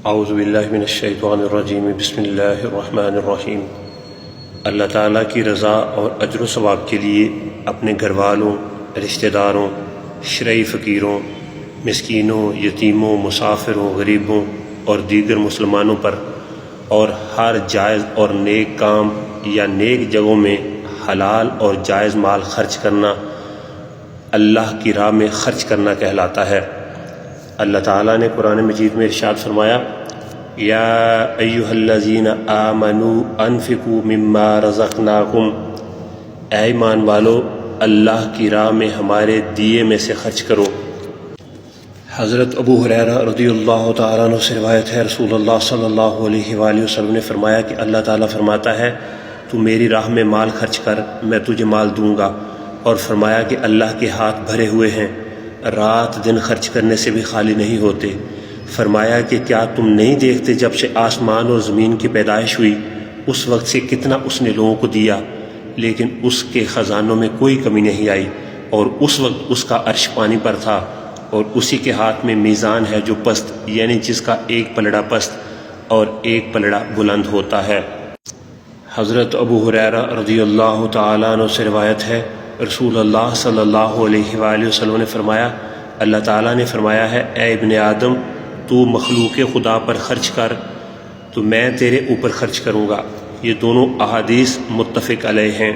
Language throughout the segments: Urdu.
اعوذ باللہ من الشیطان الرجیم بسم اللہ الرحمن الرحیم۔ اللہ تعالیٰ کی رضا اور اجر و ثواب کے لیے اپنے گھر والوں، رشتہ داروں، شرعی فقیروں، مسکینوں، یتیموں، مسافروں، غریبوں اور دیگر مسلمانوں پر اور ہر جائز اور نیک کام یا نیک جگہوں میں حلال اور جائز مال خرچ کرنا اللہ کی راہ میں خرچ کرنا کہلاتا ہے۔ اللہ تعالیٰ نے قرآن مجید میں ارشاد فرمایا، یا ایھا الذین آمنوا انفقوا مما رزقناکم، اے ایمان والو اللہ کی راہ میں ہمارے دیے میں سے خرچ کرو۔ حضرت ابو ہریرہ رضی اللہ تعالیٰ عنہ سے روایت ہے، رسول اللہ صلی اللہ علیہ وآلہ وسلم نے فرمایا کہ اللہ تعالیٰ فرماتا ہے، تو میری راہ میں مال خرچ کر، میں تجھے مال دوں گا۔ اور فرمایا کہ اللہ کے ہاتھ بھرے ہوئے ہیں، رات دن خرچ کرنے سے بھی خالی نہیں ہوتے۔ فرمایا کہ کیا تم نہیں دیکھتے جب سے آسمان اور زمین کی پیدائش ہوئی اس وقت سے کتنا اس نے لوگوں کو دیا، لیکن اس کے خزانوں میں کوئی کمی نہیں آئی، اور اس وقت اس کا عرش پانی پر تھا، اور اسی کے ہاتھ میں میزان ہے جو پست، یعنی جس کا ایک پلڑا پست اور ایک پلڑا بلند ہوتا ہے۔ حضرت ابو ہریرہ رضی اللہ تعالیٰ عنہ سے روایت ہے، رسول اللہ صلی اللہ علیہ وآلہ وسلم نے فرمایا، اللہ تعالیٰ نے فرمایا ہے، اے ابن آدم، تو مخلوق خدا پر خرچ کر تو میں تیرے اوپر خرچ کروں گا۔ یہ دونوں احادیث متفق علیہ ہیں۔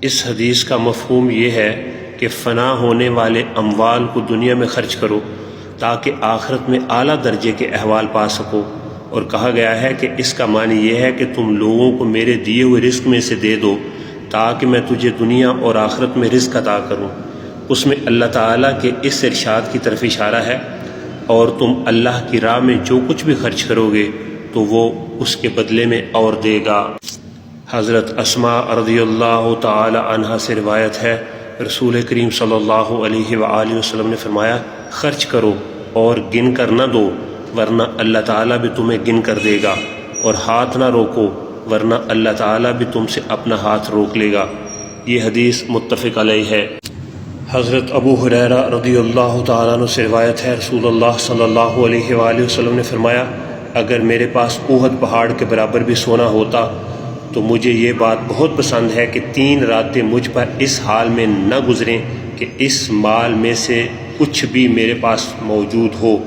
اس حدیث کا مفہوم یہ ہے کہ فنا ہونے والے اموال کو دنیا میں خرچ کرو تاکہ آخرت میں اعلیٰ درجے کے احوال پا سکو، اور کہا گیا ہے کہ اس کا معنی یہ ہے کہ تم لوگوں کو میرے دیے ہوئے رزق میں سے دے دو تاکہ میں تجھے دنیا اور آخرت میں رزق عطا کروں۔ اس میں اللہ تعالیٰ کے اس ارشاد کی طرف اشارہ ہے، اور تم اللہ کی راہ میں جو کچھ بھی خرچ کرو گے تو وہ اس کے بدلے میں اور دے گا۔ حضرت اسماء رضی اللہ تعالی عنہا سے روایت ہے، رسول کریم صلی اللہ علیہ وآلہ وسلم نے فرمایا، خرچ کرو اور گن کر نہ دو، ورنہ اللہ تعالیٰ بھی تمہیں گن کر دے گا، اور ہاتھ نہ روکو ورنہ اللہ تعالیٰ بھی تم سے اپنا ہاتھ روک لے گا۔ یہ حدیث متفق علیہ ہے۔ حضرت ابو ہریرہ رضی اللہ تعالیٰ عنہ سے روایت ہے، رسول اللہ صلی اللہ علیہ وآلہ وسلم نے فرمایا، اگر میرے پاس احد پہاڑ کے برابر بھی سونا ہوتا تو مجھے یہ بات بہت پسند ہے کہ 3 راتیں مجھ پر اس حال میں نہ گزریں کہ اس مال میں سے کچھ بھی میرے پاس موجود ہو،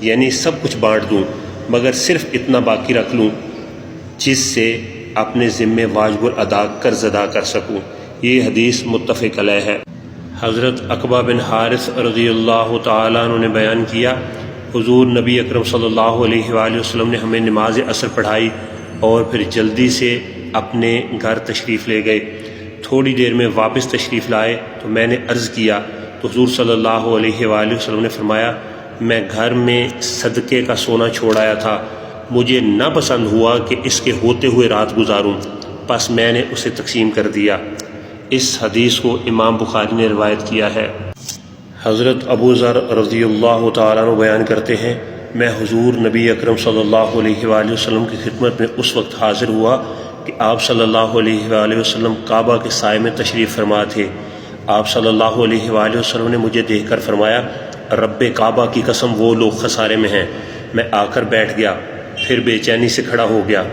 یعنی سب کچھ بانٹ دوں، مگر صرف اتنا باقی رکھ لوں جس سے اپنے ذمے واجب الادا قرض ادا کر سکوں۔ یہ حدیث متفق علیہ ہے۔ حضرت عقبہ بن حارث رضی اللہ تعالیٰ عنہ نے بیان کیا، حضور نبی اکرم صلی اللہ علیہ وآلہ وسلم نے ہمیں نماز عصر پڑھائی اور پھر جلدی سے اپنے گھر تشریف لے گئے۔ تھوڑی دیر میں واپس تشریف لائے تو میں نے عرض کیا تو حضور صلی اللہ علیہ وآلہ وسلم نے فرمایا، میں گھر میں صدقے کا سونا چھوڑ آیا تھا، مجھے نہ پسند ہوا کہ اس کے ہوتے ہوئے رات گزاروں، پس میں نے اسے تقسیم کر دیا۔ اس حدیث کو امام بخاری نے روایت کیا ہے۔ حضرت ابو ذر رضی اللہ تعالیٰ عنہ بیان کرتے ہیں، میں حضور نبی اکرم صلی اللہ علیہ وآلہ وسلم کی خدمت میں اس وقت حاضر ہوا کہ آپ صلی اللہ علیہ وآلہ وسلم کعبہ کے سائے میں تشریف فرما تھے۔ آپ صلی اللہ علیہ وآلہ وسلم نے مجھے دیکھ کر فرمایا، رب کعبہ کی قسم وہ لوگ خسارے میں ہیں۔ میں آ کر بیٹھ گیا، پھر بے چینی سے کھڑا ہو گیا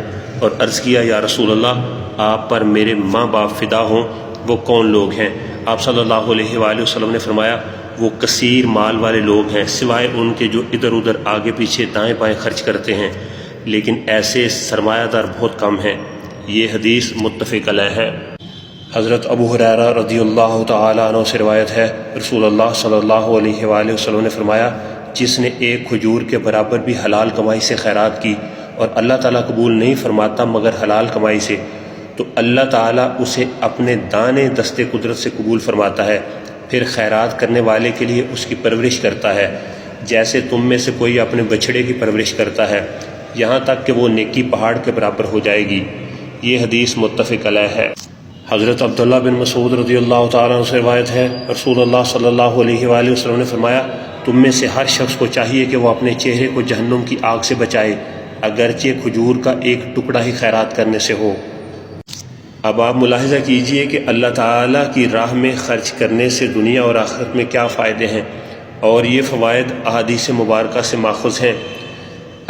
اور عرض کیا، یا رسول اللہ، آپ پر میرے ماں باپ فدا ہوں، وہ کون لوگ ہیں؟ آپ صلی اللہ علیہ وآلہ وسلم نے فرمایا، وہ کثیر مال والے لوگ ہیں، سوائے ان کے جو ادھر ادھر آگے پیچھے دائیں بائیں خرچ کرتے ہیں، لیکن ایسے سرمایہ دار بہت کم ہیں۔ یہ حدیث متفق علیہ ہے۔ حضرت ابو ہریرہ رضی اللہ تعالیٰ عنہ سے روایت ہے، رسول اللہ صلی اللہ علیہ وآلہ وسلم نے فرمایا، جس نے ایک کھجور کے برابر بھی حلال کمائی سے خیرات کی، اور اللہ تعالیٰ قبول نہیں فرماتا مگر حلال کمائی سے، تو اللہ تعالیٰ اسے اپنے دانے دستے قدرت سے قبول فرماتا ہے، پھر خیرات کرنے والے کے لیے اس کی پرورش کرتا ہے، جیسے تم میں سے کوئی اپنے بچڑے کی پرورش کرتا ہے، یہاں تک کہ وہ نیکی پہاڑ کے برابر ہو جائے گی۔ یہ حدیث متفق علیہ ہے۔ حضرت عبداللہ بن مسعود رضی اللہ تعالیٰ عنہ سے روایت ہے، رسول اللہ صلی اللہ علیہ وآلہ وسلم نے فرمایا، تم میں سے ہر شخص کو چاہیے کہ وہ اپنے چہرے کو جہنم کی آگ سے بچائے، اگرچہ کھجور کا ایک ٹکڑا ہی خیرات کرنے سے ہو۔ اب آپ ملاحظہ کیجئے کہ اللہ تعالیٰ کی راہ میں خرچ کرنے سے دنیا اور آخرت میں کیا فائدے ہیں، اور یہ فوائد احادیث مبارکہ سے ماخوذ ہیں۔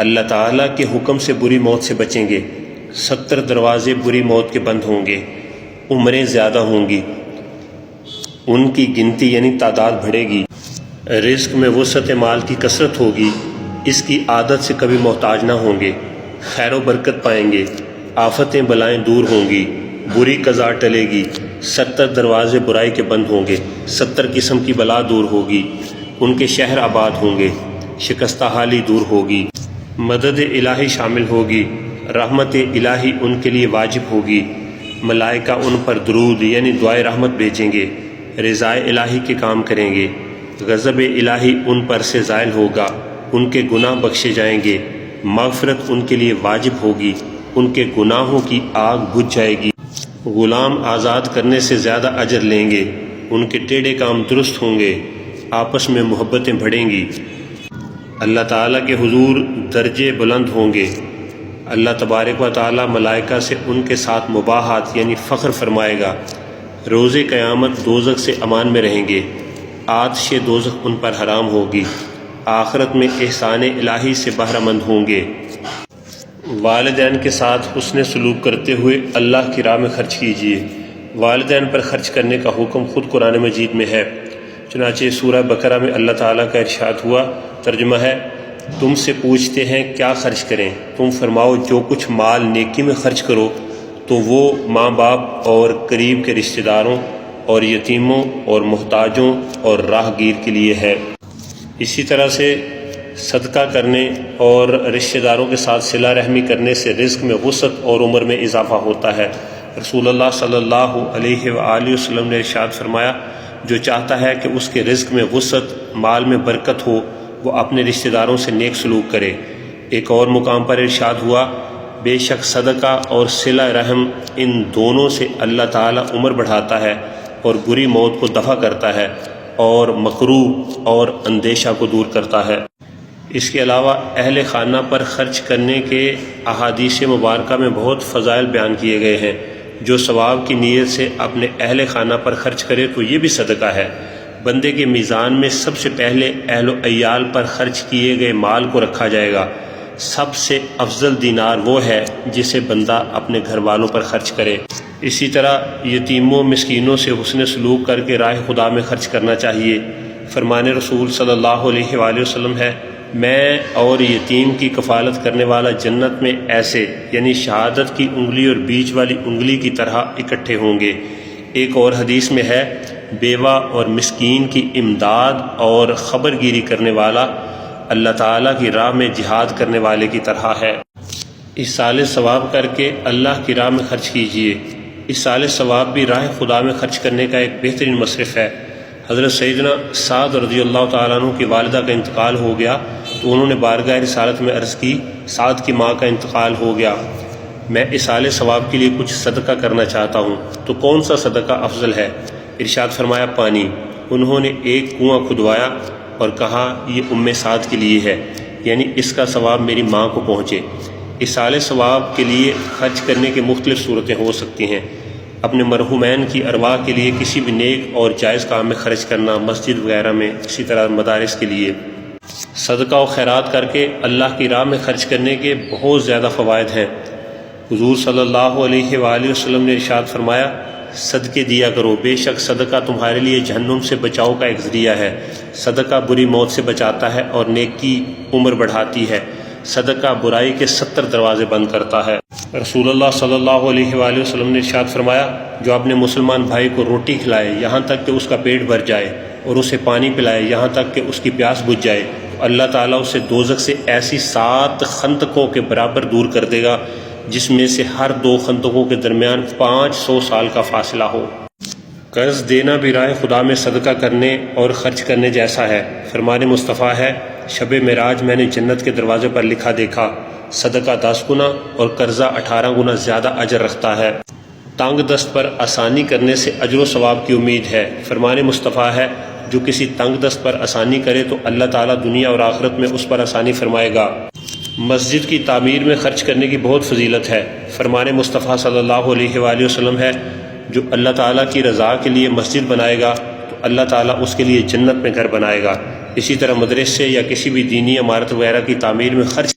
اللہ تعالیٰ کے حکم سے بری موت سے بچیں گے، 70 دروازے بری موت کے بند ہوں گے، عمریں زیادہ ہوں گی، ان کی گنتی یعنی تعداد بڑھے گی، رزق میں وسعت مال کی کثرت ہوگی، اس کی عادت سے کبھی محتاج نہ ہوں گے، خیر و برکت پائیں گے، آفتیں بلائیں دور ہوں گی، بری قضا ٹلے گی، 70 دروازے برائی کے بند ہوں گے، 70 قسم کی بلا دور ہوگی، ان کے شہر آباد ہوں گے، شکستہ حالی دور ہوگی، مدد الہی شامل ہوگی، رحمت الہی ان کے لیے واجب ہوگی، ملائکہ ان پر درود یعنی دعائے رحمت بھیجیں گے، رضائے الہی کے کام کریں گے، غضب الہی ان پر سے زائل ہوگا، ان کے گناہ بخشے جائیں گے، مغفرت ان کے لیے واجب ہوگی، ان کے گناہوں کی آگ بجھ جائے گی، غلام آزاد کرنے سے زیادہ اجر لیں گے، ان کے ٹیڑھے کام درست ہوں گے، آپس میں محبتیں بڑھیں گی، اللہ تعالیٰ کے حضور درجے بلند ہوں گے، اللہ تبارک و تعالیٰ ملائکہ سے ان کے ساتھ مباحات یعنی فخر فرمائے گا، روز قیامت دوزخ سے امان میں رہیں گے، آتش دوزخ ان پر حرام ہوگی، آخرت میں احسان الہی سے بہرہ مند ہوں گے۔ والدین کے ساتھ حسن سلوک کرتے ہوئے اللہ کی راہ میں خرچ کیجیے۔ والدین پر خرچ کرنے کا حکم خود قرآن مجید میں ہے، چنانچہ سورہ بقرہ میں اللہ تعالیٰ کا ارشاد ہوا، ترجمہ ہے، تم سے پوچھتے ہیں کیا خرچ کریں، تم فرماؤ جو کچھ مال نیکی میں خرچ کرو تو وہ ماں باپ اور قریب کے رشتہ داروں اور یتیموں اور محتاجوں اور راہ گیر کے لیے ہے۔ اسی طرح سے صدقہ کرنے اور رشتہ داروں کے ساتھ صلہ رحمی کرنے سے رزق میں وسعت اور عمر میں اضافہ ہوتا ہے۔ رسول اللہ صلی اللہ علیہ وآلہ وسلم نے ارشاد فرمایا، جو چاہتا ہے کہ اس کے رزق میں وسعت، مال میں برکت ہو، وہ اپنے رشتہ داروں سے نیک سلوک کرے۔ ایک اور مقام پر ارشاد ہوا، بے شک صدقہ اور صلہ رحم ان دونوں سے اللہ تعالیٰ عمر بڑھاتا ہے اور بری موت کو دفع کرتا ہے اور مکروہ اور اندیشہ کو دور کرتا ہے۔ اس کے علاوہ اہل خانہ پر خرچ کرنے کے احادیث مبارکہ میں بہت فضائل بیان کیے گئے ہیں۔ جو ثواب کی نیت سے اپنے اہل خانہ پر خرچ کرے تو یہ بھی صدقہ ہے۔ بندے کے میزان میں سب سے پہلے اہل و عیال پر خرچ کیے گئے مال کو رکھا جائے گا۔ سب سے افضل دینار وہ ہے جسے بندہ اپنے گھر والوں پر خرچ کرے۔ اسی طرح یتیموں مسکینوں سے حسن سلوک کر کے راہ خدا میں خرچ کرنا چاہیے۔ فرمان رسول صلی اللہ علیہ وآلہ وسلم ہے، میں اور یتیم کی کفالت کرنے والا جنت میں ایسے یعنی شہادت کی انگلی اور بیچ والی انگلی کی طرح اکٹھے ہوں گے۔ ایک اور حدیث میں ہے، بیوہ اور مسکین کی امداد اور خبر گیری کرنے والا اللہ تعالیٰ کی راہ میں جہاد کرنے والے کی طرح ہے۔ ایصال ثواب کر کے اللہ کی راہ میں خرچ کیجیے۔ ایصال ثواب بھی راہ خدا میں خرچ کرنے کا ایک بہترین مصرف ہے۔ حضرت سیدنا سعد رضی اللہ تعالیٰ عنہ کی والدہ کا انتقال ہو گیا تو انہوں نے بارگاہ رسالت میں عرض کی، سعد کی ماں کا انتقال ہو گیا، میں ایصال ثواب کے لیے کچھ صدقہ کرنا چاہتا ہوں، تو کون سا صدقہ افضل ہے؟ ارشاد فرمایا، پانی۔ انہوں نے ایک کنواں کھدوایا اور کہا، یہ سعد کے لیے ہے، یعنی اس کا ثواب میری ماں کو پہنچے۔ ایصال ثواب کے لیے خرچ کرنے کے مختلف صورتیں ہو سکتی ہیں۔ اپنے مرحومین کی ارواح کے لیے کسی بھی نیک اور جائز کام میں خرچ کرنا، مسجد وغیرہ میں، اسی طرح مدارس کے لیے۔ صدقہ و خیرات کر کے اللہ کی راہ میں خرچ کرنے کے بہت زیادہ فوائد ہیں۔ حضور صلی اللہ علیہ وآلہ وسلم نے ارشاد فرمایا، صدقے دیا کرو، بے شک صدقہ تمہارے لیے جہنم سے بچاؤ کا ایک ذریعہ ہے۔ صدقہ بری موت سے بچاتا ہے اور نیکی عمر بڑھاتی ہے۔ صدقہ برائی کے 70 دروازے بند کرتا ہے۔ رسول اللہ صلی اللہ علیہ وآلہ وسلم نے ارشاد فرمایا، جو اپنے مسلمان بھائی کو روٹی کھلائے یہاں تک کہ اس کا پیٹ بھر جائے اور اسے پانی پلائے یہاں تک کہ اس کی پیاس بجھ جائے، تو اللہ تعالیٰ اسے دوزخ سے ایسی 7 خندقوں کے برابر دور کر دے گا جس میں سے ہر 2 خندقوں کے درمیان 500 سال کا فاصلہ ہو۔ قرض دینا بھی راہ خدا میں صدقہ کرنے اور خرچ کرنے جیسا ہے۔ فرمان مصطفیٰ ہے، شب معراج میں نے جنت کے دروازے پر لکھا دیکھا، صدقہ 10 گنا اور قرضہ 18 گنا زیادہ اجر رکھتا ہے۔ تنگ دست پر آسانی کرنے سے اجر و ثواب کی امید ہے۔ فرمان مصطفیٰ ہے، جو کسی تنگ دست پر آسانی کرے تو اللہ تعالیٰ دنیا اور آخرت میں اس پر آسانی فرمائے گا۔ مسجد کی تعمیر میں خرچ کرنے کی بہت فضیلت ہے۔ فرمان مصطفیٰ صلی اللہ علیہ وآلہ وسلم ہے، جو اللہ تعالیٰ کی رضا کے لیے مسجد بنائے گا تو اللہ تعالیٰ اس کے لیے جنت میں گھر بنائے گا۔ اسی طرح مدرسے یا کسی بھی دینی عمارت وغیرہ کی تعمیر میں خرچ